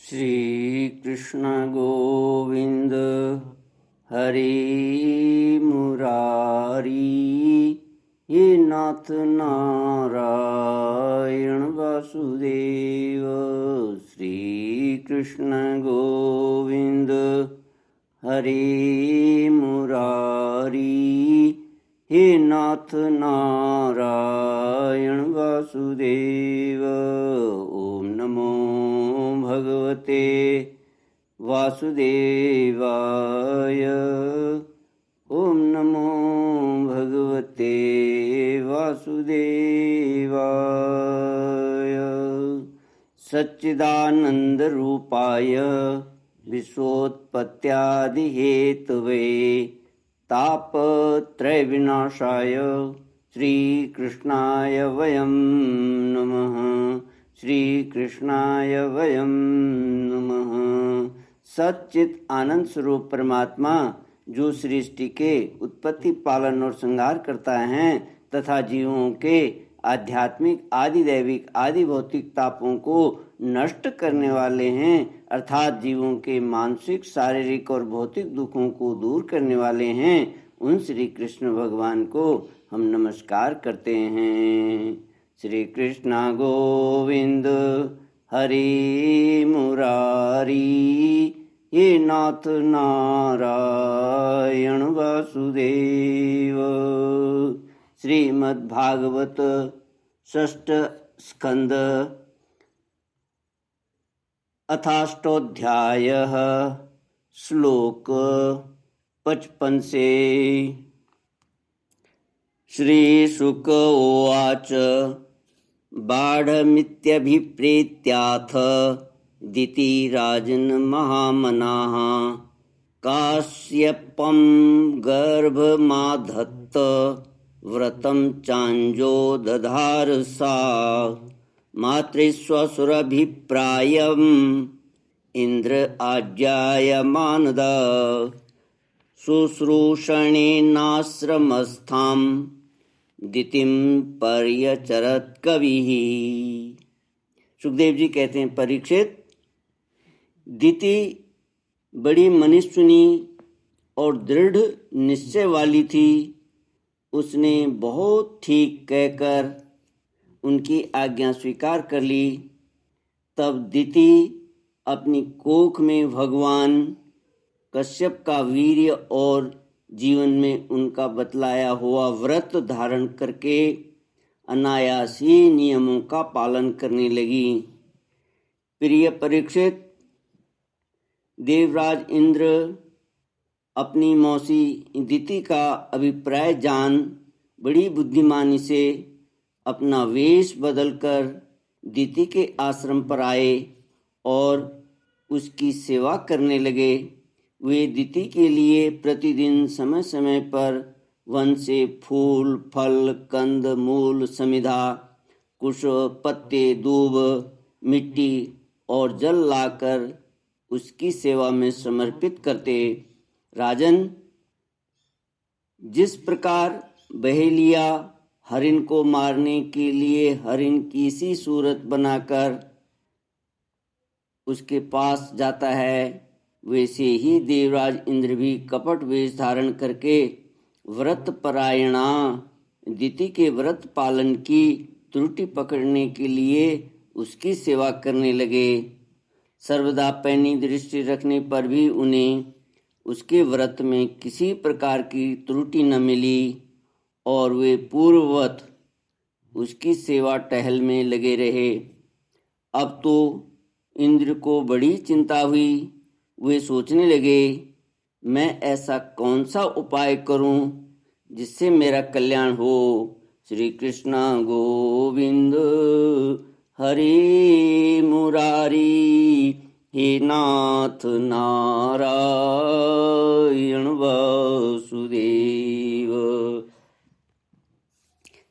श्री कृष्ण गोविंद हरि मुरारी, ये नाथ नारायण वासुदेव। श्री कृष्ण गोविंद हरि मुरारी, हे नाथ नारायण वासुदेव। ओम नमो भगवते वासुदेवाय। ओम नमो भगवते वासुदेवाय। सच्चिदानंद रूपाय विश्वोत्पत्त्यादिहेतवे तापत्रय विनाशाय श्रीकृष्णाय वयं नमः। श्रीकृष्णाय वयं नमः। सच्चित आनंद स्वरूप परमात्मा जो सृष्टि के उत्पत्ति, पालन और संहार करता है तथा जीवों के आध्यात्मिक, आदि दैविक, आदि भौतिक तापों को नष्ट करने वाले हैं, अर्थात जीवों के मानसिक, शारीरिक और भौतिक दुखों को दूर करने वाले हैं, उन श्री कृष्ण भगवान को हम नमस्कार करते हैं। श्री कृष्ण गोविंद हरि मुरारी, ये नाथ नारायण वासुदेव। श्रीमद्भागवत षष्ठ स्कंद अथाष्टोऽध्यायः श्लोक 55 से। श्रीशुक उवाच बाढमित्यभिप्रेत्याथ दितिराजन् महामनाः काश्यपं गर्भमाधत्त व्रतं चाञ्जो दधार सा मातृस्वसुरभिप्रायम् इंद्र आज्ञायमानद शुश्रूषणेनाश्रमस्थां दितिं पर्यचरत् कविः। सुखदेव जी कहते हैं, परीक्षित, दिति बड़ी मनुष्यनी और दृढ़ निश्चय वाली थी। उसने बहुत ठीक कहकर उनकी आज्ञा स्वीकार कर ली। तब दिति अपनी कोख में भगवान कश्यप का वीर्य और जीवन में उनका बतलाया हुआ व्रत धारण करके अनायास ही नियमों का पालन करने लगी। प्रिय परीक्षित, देवराज इंद्र अपनी मौसी दिति का अभिप्राय जान बड़ी बुद्धिमानी से अपना वेश बदलकर दिति के आश्रम पर आए और उसकी सेवा करने लगे। वे दिति के लिए प्रतिदिन समय समय पर वन से फूल, फल, कंद, मूल, समिधा, कुश, पत्ते, दूब, मिट्टी और जल लाकर उसकी सेवा में समर्पित करते। राजन, जिस प्रकार बहेलिया हरिण को मारने के लिए हरिण की सी सूरत बनाकर उसके पास जाता है, वैसे ही देवराज इंद्र भी कपट वेश धारण करके व्रत परायणा दिति के व्रत पालन की त्रुटि पकड़ने के लिए उसकी सेवा करने लगे। सर्वदा पैनी दृष्टि रखने पर भी उन्हें उसके व्रत में किसी प्रकार की त्रुटि न मिली और वे पूर्ववत उसकी सेवा टहल में लगे रहे। अब तो इंद्र को बड़ी चिंता हुई। वे सोचने लगे, मैं ऐसा कौन सा उपाय करूं जिससे मेरा कल्याण हो। श्री कृष्ण गोविंद हरि मुरारी, हे नाथ नारायण वासुदेव।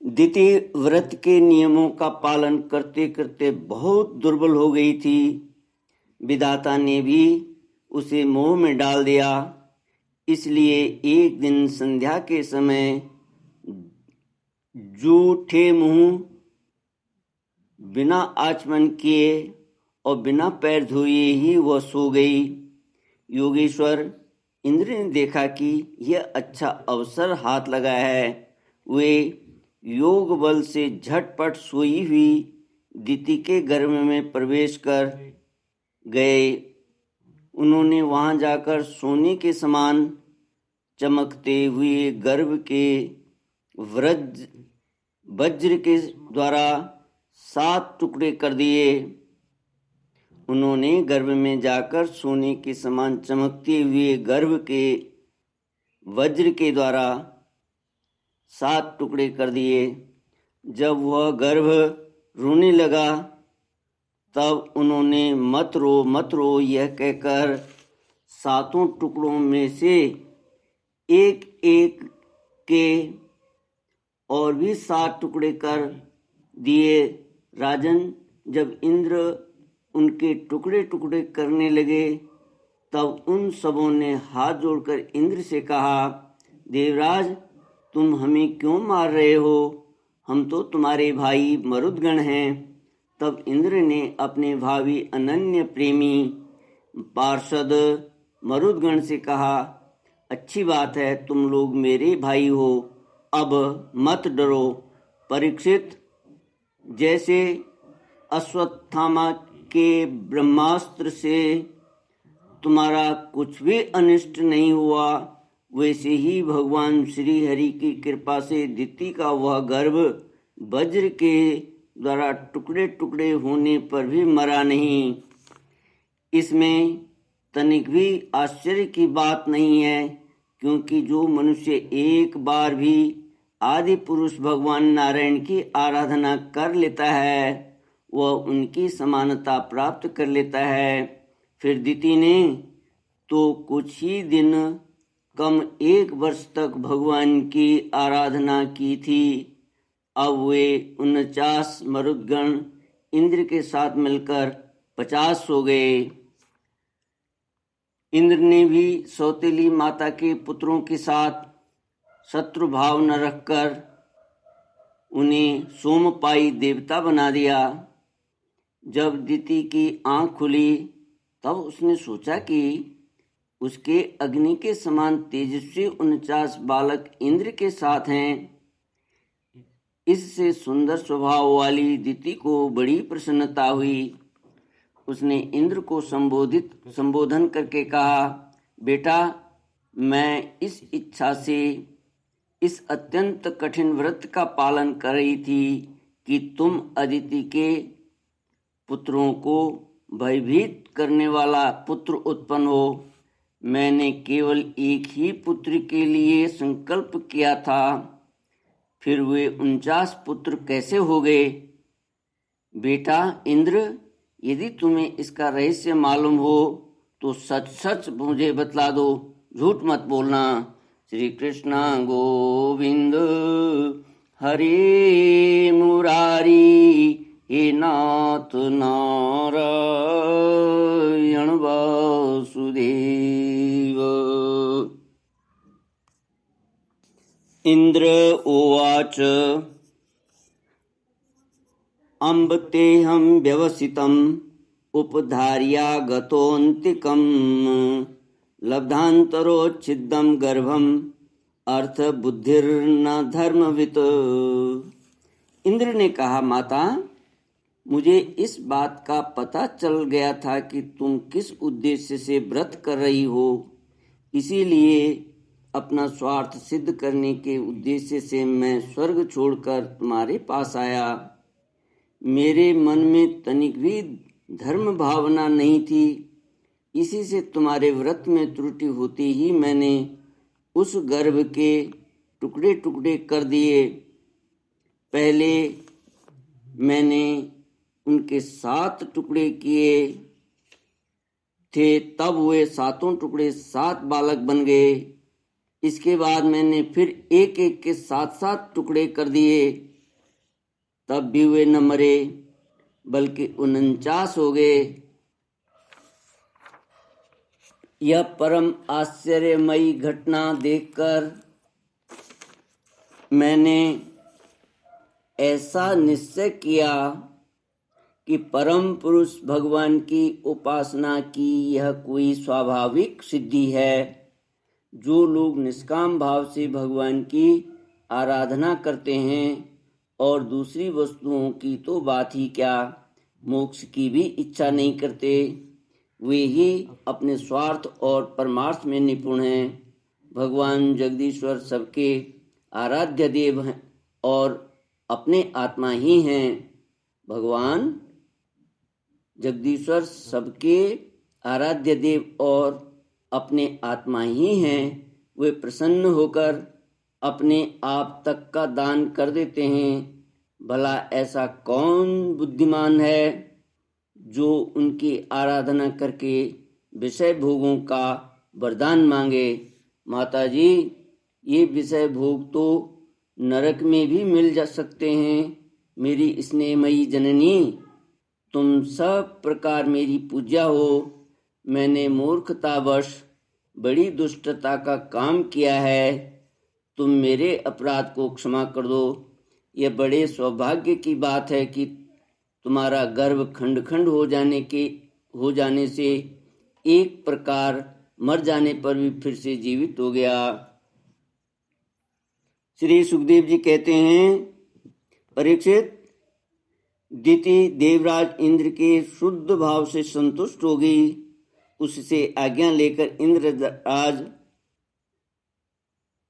दिति व्रत के नियमों का पालन करते करते बहुत दुर्बल हो गई थी। विधाता ने भी उसे मोह में डाल दिया। इसलिए एक दिन संध्या के समय जूठे मुंह बिना आचमन किए और बिना पैर धोए ही वह सो गई। योगेश्वर इंद्र ने देखा कि यह अच्छा अवसर हाथ लगा है। वे योग बल से झटपट सोई हुई दिति के गर्भ में प्रवेश कर गए। उन्होंने वहां जाकर सोने के समान चमकते हुए गर्भ के वज्र के द्वारा 7 टुकड़े कर दिए। उन्होंने गर्भ में जाकर सोने के समान चमकते हुए गर्भ के वज्र के द्वारा 7 टुकड़े कर दिए। जब वह गर्भ रोने लगा तब उन्होंने मत रो यह कहकर 7 टुकड़ों में से एक एक के और भी 7 टुकड़े कर दिए। राजन, जब इंद्र उनके टुकड़े टुकड़े करने लगे तब उन सबों ने हाथ जोड़कर इंद्र से कहा, देवराज, तुम हमें क्यों मार रहे हो? हम तो तुम्हारे भाई मरुदगण हैं। तब इंद्र ने अपने भावी अनन्य प्रेमी पार्षद मरुदगण से कहा, अच्छी बात है, तुम लोग मेरे भाई हो, अब मत डरो। परीक्षित, जैसे अश्वत्थामा के ब्रह्मास्त्र से तुम्हारा कुछ भी अनिष्ट नहीं हुआ, वैसे ही भगवान श्री हरि की कृपा से दिति का वह गर्भ वज्र के द्वारा टुकड़े टुकड़े होने पर भी मरा नहीं। इसमें तनिक भी आश्चर्य की बात नहीं है, क्योंकि जो मनुष्य एक बार भी आदि पुरुष भगवान नारायण की आराधना कर लेता है वह उनकी समानता प्राप्त कर लेता है। फिर दिति ने तो कुछ ही दिन कम 1 वर्ष तक भगवान की आराधना की थी। अब वे 49 मरुदगण इंद्र के साथ मिलकर 50 हो गए। इंद्र ने भी सौतेली माता के पुत्रों के साथ शत्रु भाव न रखकर उन्हें सोमपाई देवता बना दिया। जब दिति की आंख खुली तब उसने सोचा कि उसके अग्नि के समान तेजस्वी 49 बालक इंद्र के साथ हैं। इससे सुंदर स्वभाव वाली दिति को बड़ी प्रसन्नता हुई। उसने इंद्र को संबोधन करके कहा, बेटा, मैं इस इच्छा से इस अत्यंत कठिन व्रत का पालन कर रही थी कि तुम अदिति के पुत्रों को भयभीत करने वाला पुत्र उत्पन्न हो। मैंने केवल एक ही पुत्र के लिए संकल्प किया था, फिर वे 49 पुत्र कैसे हो गए? बेटा इंद्र, यदि तुम्हें इसका रहस्य मालूम हो तो सच सच मुझे बतला दो, झूठ मत बोलना। श्री कृष्ण गोविंद हरे मुरारी, हे नाथ नारायण वासुदेव। इंद्र उवाच, अम्ब तेऽहं व्यवसितम् उपधार्यागतोऽन्तिकम्, लब्धान्तरोच्छिद्दं गर्भम् अर्थ बुद्धिर्न धर्मवित्। इंद्र ने कहा, माता, मुझे इस बात का पता चल गया था कि तुम किस उद्देश्य से व्रत कर रही हो, इसीलिए अपना स्वार्थ सिद्ध करने के उद्देश्य से मैं स्वर्ग छोड़कर तुम्हारे पास आया। मेरे मन में तनिक भी धर्म भावना नहीं थी, इसी से तुम्हारे व्रत में त्रुटि होती ही मैंने उस गर्भ के टुकड़े टुकड़े कर दिए। पहले मैंने उनके 7 टुकड़े किए थे, तब वे 7 टुकड़े 7 बालक बन गए। इसके बाद मैंने फिर एक एक के 7 टुकड़े कर दिए, तब भी वे न मरे बल्कि 49 हो गए। यह परम आश्चर्यमयी घटना देखकर मैंने ऐसा निश्चय किया कि परम पुरुष भगवान की उपासना की यह कोई स्वाभाविक सिद्धि है। जो लोग निष्काम भाव से भगवान की आराधना करते हैं और दूसरी वस्तुओं की तो बात ही क्या, मोक्ष की भी इच्छा नहीं करते, वे ही अपने स्वार्थ और परमार्थ में निपुण हैं। भगवान जगदीश्वर सबके आराध्य देव हैं और अपने आत्मा ही हैं। भगवान जगदीश्वर सबके आराध्य देव और अपने आत्मा ही हैं। वे प्रसन्न होकर अपने आप तक का दान कर देते हैं। भला ऐसा कौन बुद्धिमान है जो उनकी आराधना करके विषय भोगों का वरदान मांगे। माता जी, ये विषय भोग तो नरक में भी मिल जा सकते हैं। मेरी स्नेहमयी जननी, तुम सब प्रकार मेरी पूज्या हो। मैंने मूर्खतावश बड़ी दुष्टता का काम किया है। तुम मेरे अपराध को क्षमा कर दो। यह बड़े सौभाग्य की बात है कि तुम्हारा गर्भ खंड खंड हो जाने से एक प्रकार मर जाने पर भी फिर से जीवित हो गया। श्री सुखदेव जी कहते हैं, परीक्षित, दिति देवराज इंद्र के शुद्ध भाव से संतुष्ट हो गई। उससे आज्ञा लेकर इंद्रराज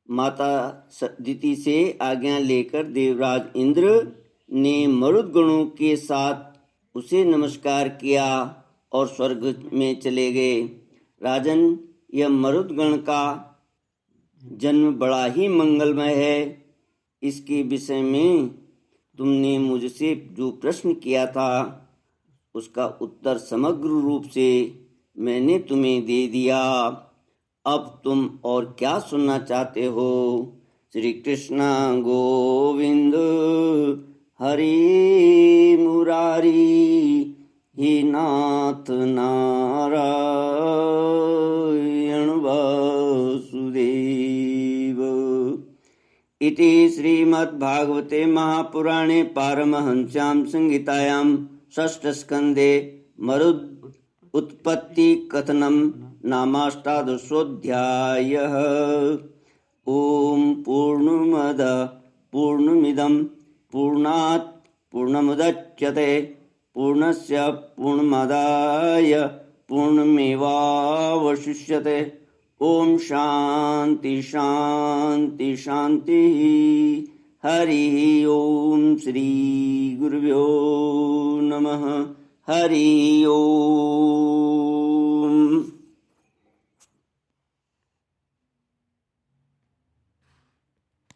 माता दिति से आज्ञा लेकर देवराज इंद्र ने मरुदगणों के साथ उसे नमस्कार किया और स्वर्ग में चले गए। राजन, यह मरुदगण का जन्म बड़ा ही मंगलमय है। इसके विषय में तुमने मुझसे जो प्रश्न किया था उसका उत्तर समग्र रूप से मैंने तुम्हें दे दिया। अब तुम और क्या सुनना चाहते हो? श्री कृष्ण गोविंद हरि मुरारी, हे नाथ नारायण वासुदेव। इति श्रीमद्भागवते महापुराणे पारमहंस्यां संहितायां षष्ठस्कन्धे मरुद उत्पत्ति कथनम नामाष्टादशोऽध्यायः। ओम पूर्णमद पूर्णमिदं पूर्णात् पूर्णमुदच्यते पूर्णस्य पूर्णमादाय पूर्णमेवावशिष्यते। ओम शांति शांति शांति। हरि ओम श्री गुरुभ्यो नमः। हरि ओम।